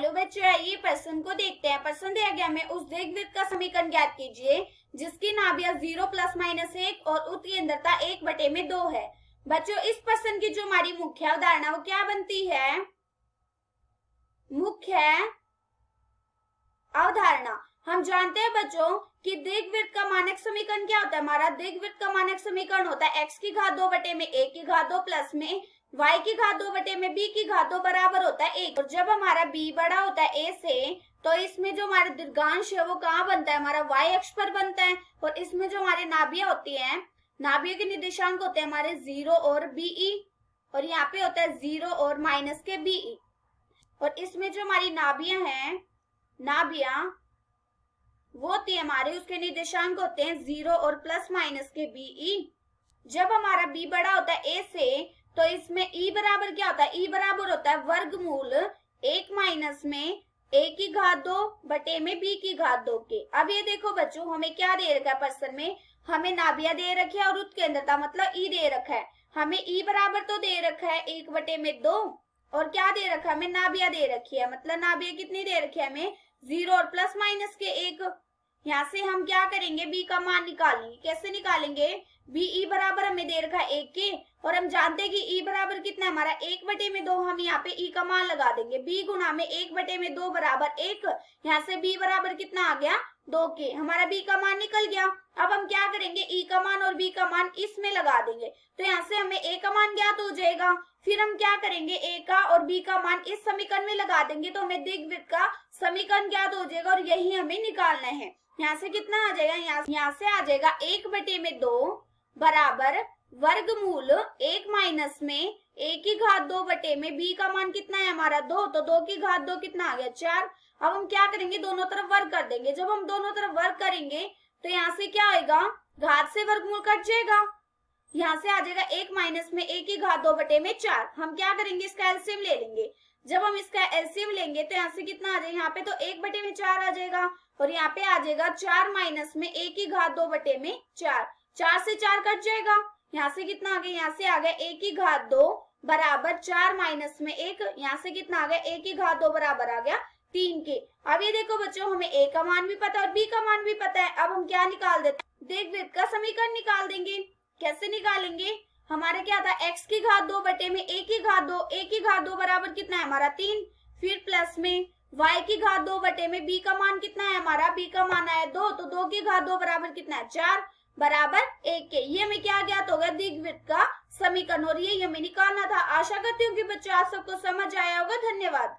Hello बच्चों, आइए प्रश्न को देखते हैं। प्रश्न दिया गया हमें उस दीर्घवृत्त का समीकरण ज्ञात कीजिए जिसकी नाभियां 0 + -1 और उत्केंद्रता 1/2 है। बच्चों, इस प्रश्न की जो हमारी मुख्य अवधारणा वो क्या बनती है? मुख्य अवधारणा हम जानते हैं बच्चों कि दीर्घवृत्त का मानक समीकरण क्या होता है। हमारा दीर्घवृत्त का मानक समीकरण होता है x की घात 2/a² प्लस में y की घात 2/b की घात 2 बराबर होता है 1। और जब हमारा b बड़ा होता है a से, तो इसमें जो हमारा दीर्घांश है वो कहाँ बनता है? हमारा y अक्ष पर बनता है। और इसमें जो हमारे नाभियां होती हैं, नाभियों के निर्देशांक होते हैं हमारे 0 और be, और यहाँ पे होता है 0 और माइनस के be। और इसमें जो हमारी नाभियां हैं, नाभियां वो होती है हमारे, उसके निर्देशांक होते हैं 0 और +- के be। जब हमारा b बड़ा होता है a से, तो इसमें e बराबर क्या होता है? e बराबर होता है वर्गमूल 1 माइनस में a की घात 2 बटे में b की घात 2 के। अब ये देखो बच्चों, हमें क्या दे रखा है प्रश्न में? हमें नाभियां दे रखी है और उत्केंद्रता मतलब e दे रखा है। हमें e बराबर तो दे रखा है 1/2, और क्या दे रखा है? हमें नाभियां दे रखी है, मतलब नाभियां कितनी दे रखी है हमें? 0 और +- के 1। यहाँ से हम क्या करेंगे? b का मान निकालेंगे। कैसे निकालेंगे? be बराबर हमें दे रखा है 1 के, और हम जानते हैं कि e बराबर कितना है हमारा? 1/2। हम यहाँ पे e का मान लगा देंगे। b गुणा में 1/2 बराबर 1। यहाँ से b बराबर कितना आ गया? 2 के। हमारा b का मान निकल गया। अब हम क्या करेंगे? e का मान और b का मान इसमें लगा देंगे, तो यहाँ से हमें a का मान ज्ञात हो जाएगा। फिर हम क्या करेंगे? a का और b का मान इस समीकरण में लगा देंगे, तो हमें दीर्घवृत्त का समीकरण ज्ञात हो जाएगा, और यही हमें निकालना है। यहाँ से कितना आ जाएगा? यहाँ से आ जाएगा 1/2 बराबर वर्गमूल 1 माइनस में a की घात 2 बटे में b का मान कितना है हमारा? 2, तो 2 की घात 2 कितना आ गया? 4। अब हम क्या करेंगे? दोनों तरफ वर्ग कर देंगे। जब हम दोनों तरफ वर्ग करेंगे तो यहाँ से क्या आएगा? घात से वर्गमूल कट जाएगा। यहाँ से आ जाएगा 1 माइनस में a की घात 2 बटे में 4। हम क्या करेंगे? इसका एलसीएम ले लेंगे। जब हम इसका एलसीएम लेंगे तो यहाँ से कितना आ जाएगा? यहाँ पे तो 1/4 आ जाएगा, और यहाँ पे आ जाएगा 4 माइनस में a की घात 2 बटे में 4। 4 से 4 कट जाएगा। यहाँ से कितना आ गया? यहाँ से आ गया a की घात 2 बराबर 4 माइनस में 1। यहाँ से कितना आ गया? a की घात 2 बराबर आ गया 3 के। अब ये देखो बच्चों, हमें a का मान भी पता है और b का मान भी पता है। अब हम क्या निकाल देते हैं? दीर्घवृत्त का समीकरण निकाल देंगे। कैसे निकालेंगे? हमारा क्या था? x की घात 2 बटे में a की घात 2। a की घात 2 बराबर कितना है हमारा? 3। फिर प्लस में y की घात 2 बटे में b का मान कितना है हमारा? b का मान आया 2, तो 2 की घात 2 बराबर कितना है? 4 बराबर 1 के। ये हमें क्या ज्ञात हो गया? दीर्घवृत्त का समीकरण, और ये हमें निकालना था। आशा करती हूँ कि बच्चों आप सबको समझ आया होगा। धन्यवाद।